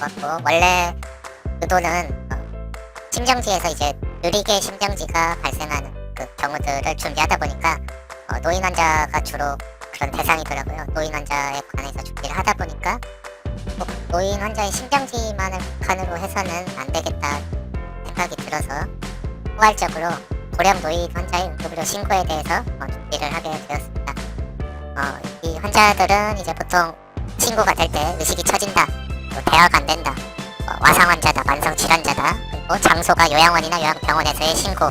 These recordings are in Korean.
것 같고, 원래 의도는 심정지에서 이제 느리게 심정지가 발생하는 그 경우들을 준비하다 보니까 노인 환자가 주로 그런 대상이더라고요. 노인 환자에 관해서 준비를 하다 보니까 꼭 노인 환자의 심정지만을 북한으로 해서는 안 되겠다 생각이 들어서 포괄적으로 고령 노인 환자의 응급의료 신고에 대해서 준비를 하게 되었습니다. 이 환자들은 이제 보통 신고가 될 때 의식이 처진다, 또 대화가 안 된다, 와상 환자다, 만성 질환자다, 그리고 장소가 요양원이나 요양병원에서의 신고,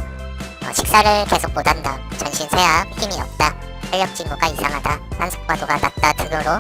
식사를 계속 못한다, 전신 쇠약, 힘이 없다, 활력 징후가 이상하다, 산소과도가 낮다 등으로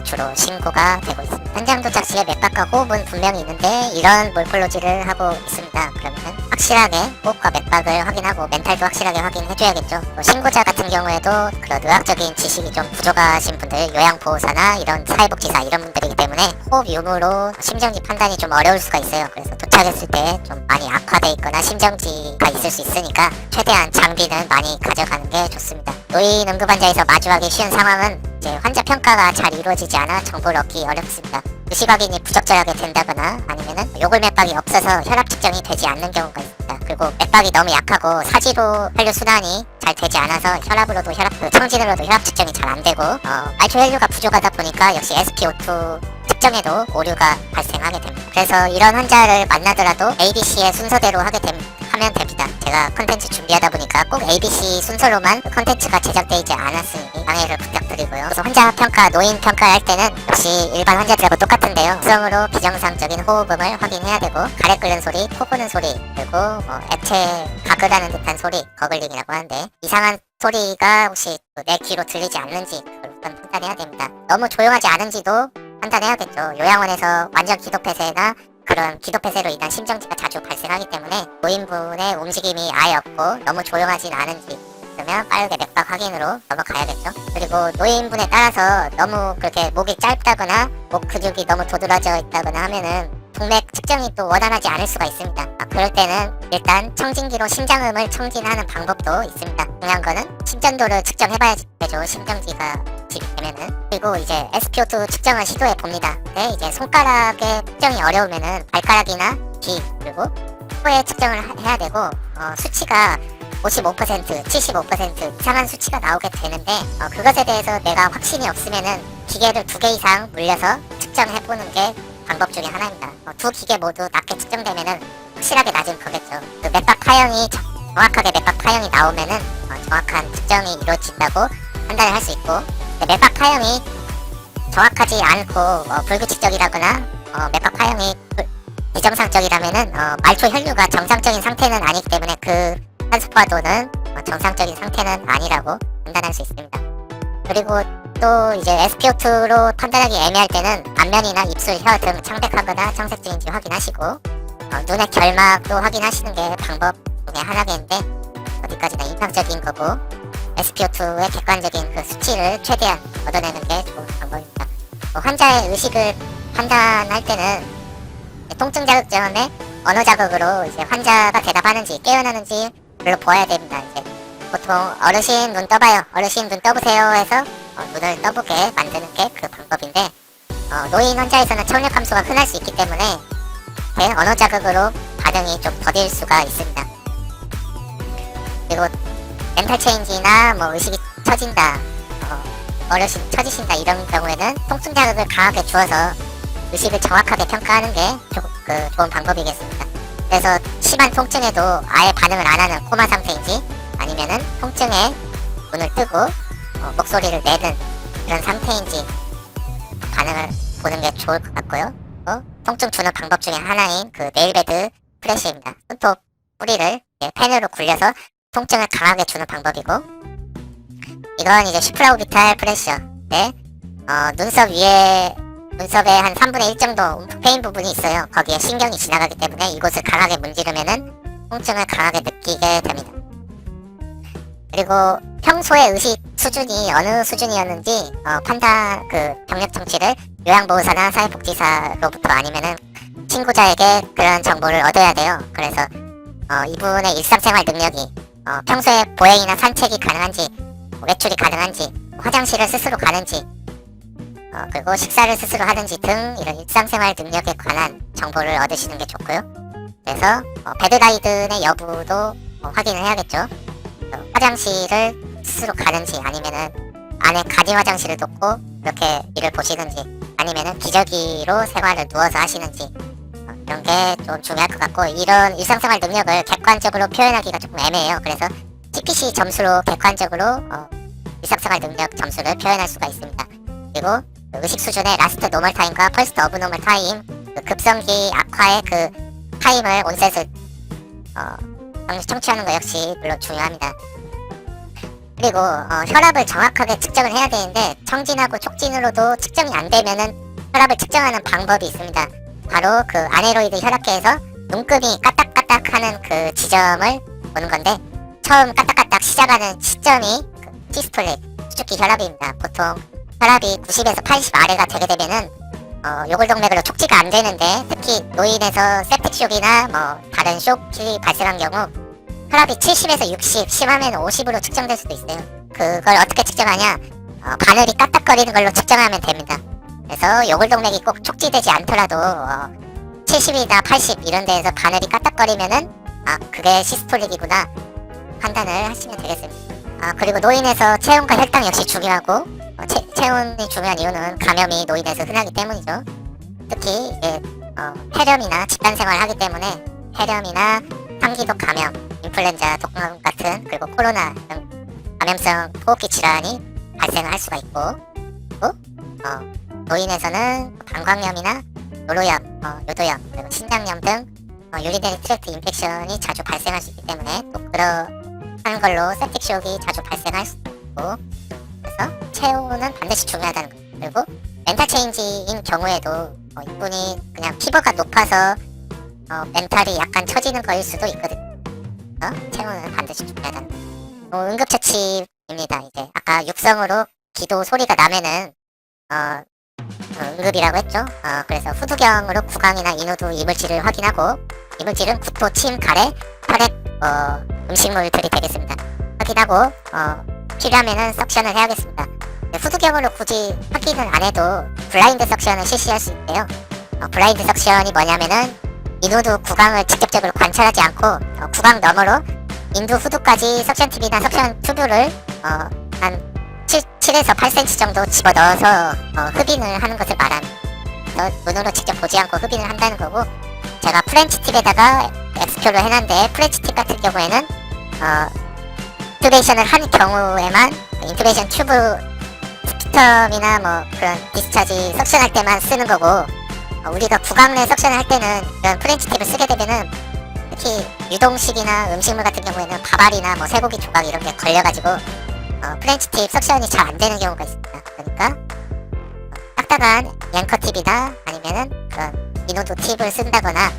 주로 신고가 되고 있습니다. 현장 도착 시에 맥박과 호흡은 분명히 있는데 이런 몰폴로지를 하고 있습니다. 그러면 확실하게 호흡과 맥박을 확인하고 멘탈도 확실하게 확인해줘야겠죠. 신고자 같은 경우에도 그런 의학적인 지식이 좀 부족하신 분들, 요양보호사나 이런 사회복지사 이런 분들이기 때문에 호흡 유무로 심정지 판단이 좀 어려울 수가 있어요. 그래서 도착했을 때 좀 많이 악화돼 있거나 심정지가 있을 수 있으니까 최대한 장비는 많이 가져가는 게 좋습니다. 노인 응급환자에서 마주하기 쉬운 상황은 이제 환자 평가가 잘 이루어지지 않아 정보를 얻기 어렵습니다. 의식 확인이 부적절하게 된다거나 아니면은 요골 맥박이 없어서 혈압 측정이 되지 않는 경우가 있습니다. 그리고 맥박이 너무 약하고 사지로 혈류 순환이 잘 되지 않아서 혈압으로도 청진으로도 혈압 측정이 잘 안 되고 말초 혈류가 부족하다 보니까 역시 SpO2 측정에도 오류가 발생하게 됩니다. 그래서 이런 환자를 만나더라도 ABC의 순서대로 하면 됩니다. 제가 컨텐츠 준비하다 보니까 꼭 ABC 순서로만 컨텐츠가 제작되어 있지 않았으니 양해를 부탁드리고요. 그래서 환자 평가, 노인 평가할 때는 역시 일반 환자들하고 똑같은데요. 음성으로 비정상적인 호흡음을 확인해야 되고, 가래 끓는 소리, 코 고는 소리, 그리고 액체 가글하는 듯한 소리, 거글링이라고 하는데 이상한 소리가 혹시 내 귀로 들리지 않는지 그걸 우선 판단해야 됩니다. 너무 조용하지 않은지도 판단해야겠죠. 요양원에서 완전 기도폐쇄나 그런 기도폐쇄로 인한 심정지가 자주 발생하기 때문에 노인분의 움직임이 아예 없고 너무 조용하진 않은지, 그러면 빠르게 맥박 확인으로 넘어가야겠죠. 그리고 노인분에 따라서 너무 그렇게 목이 짧다거나 목 근육이 너무 도드라져 있다거나 하면은 동맥 측정이 또 원활하지 않을 수가 있습니다. 그럴 때는 일단 청진기로 심장음을 청진하는 방법도 있습니다. 중요한 거는 심전도를 측정해봐야 되죠. 심정지가 되면은. 그리고 이제 SpO2 측정을 시도해 봅니다. 근데 이제 손가락에 측정이 어려우면은 발가락이나 귀 그리고 코에 측정을 해야 되고, 수치가 55%, 75% 이상한 수치가 나오게 되는데 그것에 대해서 내가 확신이 없으면은 기계를 2개 이상 물려서 측정해보는 게 방법 중에 하나입니다. 두 기계 모두 낮게 측정되면은 확실하게 낮은 거겠죠. 그 맥박 파형이 정확하게 맥박 파형이 나오면은 정확한 측정이 이루어진다고 판단을 할 수 있고, 맥박 파형이 정확하지 않고 불규칙적이라거나 맥박 파형이 비정상적이라면은 말초 혈류가 정상적인 상태는 아니기 때문에 그 산소과도는 정상적인 상태는 아니라고 판단할 수 있습니다. 그리고 또 이제 SpO2로 판단하기 애매할 때는 안면이나 입술, 혀 등 창백하거나 청색질인지 확인하시고, 눈의 결막도 확인하시는 게 방법 중에 하나겠는데 어디까지나 이상적인 거고, SpO2의 객관적인 그 수치를 최대한 얻어내는 게 좋은 방법입니다. 환자의 의식을 판단할 때는 통증 자극 전에 언어 자극으로 이제 환자가 대답하는지 깨어나는지 별로 보아야 됩니다. 이제 보통 어르신 눈 떠봐요, 어르신 눈 떠보세요 해서 눈을 떠보게 만드는 게 그 방법인데, 노인 환자에서는 청력 감소가 흔할 수 있기 때문에 언어 자극으로 반응이 좀 더딜 수가 있습니다. 그리고 멘탈 체인지나 의식이 처진다, 어르신 처지신다 이런 경우에는 통증 자극을 강하게 주어서 의식을 정확하게 평가하는 게 좋은 방법이겠습니다. 그래서 심한 통증에도 아예 반응을 안 하는 코마 상태인지 아니면은 통증에 눈을 뜨고 목소리를 내는 그런 상태인지 반응을 보는 게 좋을 것 같고요. 통증 주는 방법 중에 하나인 그 네일베드 프레쉬입니다. 손톱 뿌리를 펜으로 굴려서 통증을 강하게 주는 방법이고, 이건 이제 슈프라오비탈 프레셔. 눈썹의 한 3분의 1 정도 움푹 패인 부분이 있어요. 거기에 신경이 지나가기 때문에 이곳을 강하게 문지르면은 통증을 강하게 느끼게 됩니다. 그리고 평소의 의식 수준이 어느 수준이었는지 판단, 병력 정치를 요양보호사나 사회복지사로부터 아니면은 친구자에게 그런 정보를 얻어야 돼요. 그래서 이분의 일상생활 능력이 평소에 보행이나 산책이 가능한지, 외출이 가능한지, 화장실을 스스로 가는지, 그리고 식사를 스스로 하는지 등 이런 일상생활 능력에 관한 정보를 얻으시는 게 좋고요. 그래서 베드라이든의 여부도 확인을 해야겠죠. 화장실을 스스로 가는지 아니면은 안에 간이 화장실을 돕고 이렇게 일을 보시는지 아니면은 기저귀로 생활을 누워서 하시는지 이런 게 좀 중요할 것 같고, 이런 일상생활 능력을 객관적으로 표현하기가 조금 애매해요. 그래서 TPC 점수로 객관적으로 일상생활 능력 점수를 표현할 수가 있습니다. 그리고 의식 수준의 라스트 노멀 타임과 퍼스트 어브 노멀 타임, 급성기 악화의 타임을 온셋을 청취하는 거 역시 물론 중요합니다. 그리고 혈압을 정확하게 측정을 해야 되는데 청진하고 촉진으로도 측정이 안 되면은 혈압을 측정하는 방법이 있습니다. 바로 아네로이드 혈압계에서 눈금이 까딱까딱 하는 지점을 보는 건데, 처음 까딱까딱 시작하는 시점이 시스톨릭 수축기 혈압입니다. 보통 혈압이 90에서 80 아래가 되게 되면은 요골동맥으로 촉지가 안 되는데, 특히 노인에서 septic 쇼크나 다른 쇼크가 발생한 경우 혈압이 70에서 60, 심하면 50으로 측정될 수도 있어요. 그걸 어떻게 측정하냐? 바늘이 까딱거리는 걸로 측정하면 됩니다. 그래서 요골동맥이 꼭 촉지되지 않더라도 70이나 80 이런 데에서 바늘이 까딱거리면은 그게 시스톨릭이구나 판단을 하시면 되겠습니다. 그리고 노인에서 체온과 혈당 역시 중요하고, 체온이 중요한 이유는 감염이 노인에서 흔하기 때문이죠. 특히 폐렴이나 집단생활을 하기 때문에 폐렴이나 상기독 감염, 인플루엔자 독감 같은, 그리고 코로나 등 감염성 호흡기 질환이 발생을 할 수가 있고, 또 노인에서는 방광염이나 노로염, 요도염, 그리고 신장염 등 유리네리 트랙트 인펙션이 자주 발생할 수 있기 때문에 또 그러한 걸로 septic 쇼크가 자주 발생할 수 있고, 그래서 체온은 반드시 중요하다는 거. 그리고 멘탈 체인지인 경우에도 이분이 그냥 피부가 높아서 멘탈이 약간 처지는 거일 수도 있거든요. 체온은 반드시 중요하다는 거. 응급처치입니다. 이제 아까 육성으로 기도 소리가 나면은 응급이라고 했죠. 그래서 후두경으로 구강이나 인후두 이물질을 확인하고, 이물질은 구토, 침, 가래, 혈액, 음식물들이 되겠습니다. 확인하고 필요하면은 석션을 해야겠습니다. 후두경으로 굳이 확인을 안 해도 블라인드 석션을 실시할 수 있대요. 블라인드 석션이 뭐냐면은 인후두 구강을 직접적으로 관찰하지 않고 구강 너머로 인두 후두까지 석션 팁이나 석션 튜브를 한 7에서 8cm 정도 집어넣어서 흡인을 하는 것을 말합니다. 눈으로 직접 보지 않고 흡인을 한다는 거고, 제가 프렌치 팁에다가 엑스표를 해놨는데, 프렌치 팁 같은 경우에는 인투베이션을 한 경우에만 인투베이션 튜브 스피텀이나 그런 디스차지 석션할 때만 쓰는 거고, 우리가 구강 내 석션을 할 때는 이런 프렌치 팁을 쓰게 되면은 특히 유동식이나 음식물 같은 경우에는 밥알이나 쇠고기 조각 이런 게 걸려가지고 프렌치 팁 석션이 잘 안 되는 경우가 있습니다. 그러니까 딱딱한 앵커 팁이나 아니면은 그런 인후두 팁을 쓴다거나,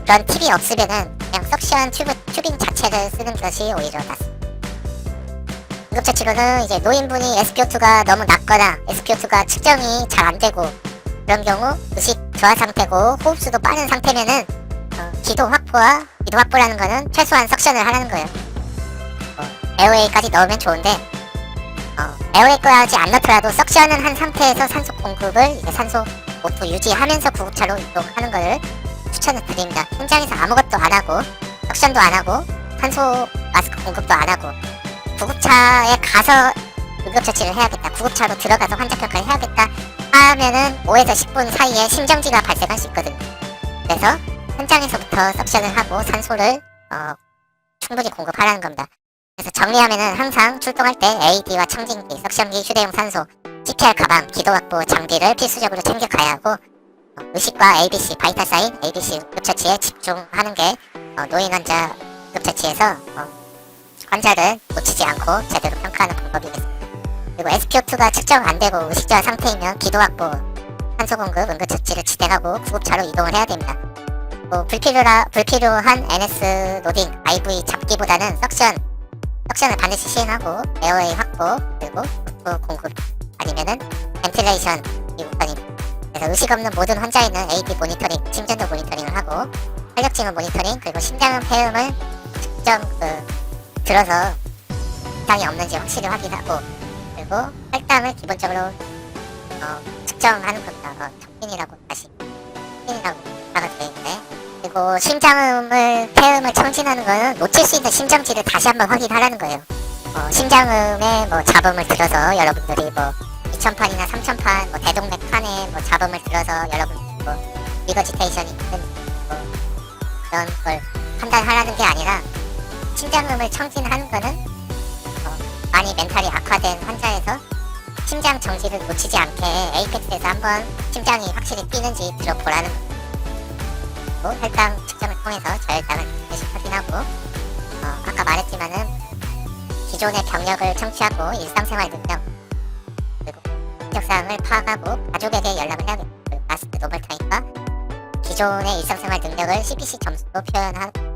그런 팁이 없으면은 그냥 석션 튜빙 자체를 쓰는 것이 오히려 낫습니다. 응급처치로는 이제 노인분이 SpO2가 너무 낮거나 SpO2가 측정이 잘 안 되고, 그런 경우 의식 저하 상태고 호흡수도 빠른 상태면은 기도 확보라는 거는 최소한 석션을 하라는 거예요. 에어웨이까지 넣으면 좋은데, 에어웨이까지 안 넣더라도 석션은 한 상태에서 산소 공급을 산소 모두 유지하면서 구급차로 이동하는 것을 추천을 드립니다. 현장에서 아무것도 안 하고 석션도 안 하고 산소 마스크 공급도 안 하고 구급차에 가서 응급처치를 해야겠다, 구급차로 들어가서 환자 평가를 해야겠다 하면은 5에서 10분 사이에 심정지가 발생할 수 있거든요. 그래서 현장에서부터 석션을 하고 산소를 충분히 공급하라는 겁니다. 그래서 정리하면은 항상 출동할 때 AED와 청진기, 석션기, 휴대용 산소, CPR 가방, 기도 확보 장비를 필수적으로 챙겨가야 하고, 의식과 ABC, 바이탈 사인, ABC 응급처치에 집중하는 게 노인 환자 응급처치에서 환자를 놓치지 않고 제대로 평가하는 방법이겠습니다. 그리고 SpO2가 측정 안 되고 의식저하 상태이면 기도 확보, 산소 공급, 응급처치를 진행하고 구급차로 이동을 해야 됩니다. 불필요한 NS 노딩, IV 잡기보다는 석션을 반드시 시행하고, 에어웨이 확보, 그리고 구토 공급 아니면은 벤틸레이션 이 우선입니다. 그래서 의식 없는 모든 환자에는 AD 모니터링, 심전도 모니터링을 하고, 활력증을 모니터링, 그리고 심장 폐음을 측정 들어서 이상이 없는지 확실히 확인하고, 그리고 혈당을 기본적으로 측정하는 겁니다. 척빈이라고 다시 척빈이라고 하가 되는데, 그리고 심장음을 폐음을 청진하는 거는 놓칠 수 있는 심정지를 다시 한번 확인하라는 거예요. 심장음에 뭐 잡음을 들어서 여러분들이 뭐 2000판이나 3000판 뭐 대동맥판에 뭐 잡음을 들어서 여러분들이 뭐 리거지테이션이 있는 뭐 그런 걸 판단하라는 게 아니라, 심장음을 청진하는 거는 많이 멘탈이 악화된 환자에서 심장 정지를 놓치지 않게 에이펙스에서 한번 심장이 확실히 뛰는지 들어보라는 거고, 혈당 측정을 통해서 저혈당을 반드시 확인하고, 아까 말했지만은 기존의 병력을 청취하고 일상생활 능력 그리고 인적사항을 파악하고 가족에게 연락을 해야겠고, 마스트 노멀 타임과 기존의 일상생활 능력을 CPC 점수로 표현하고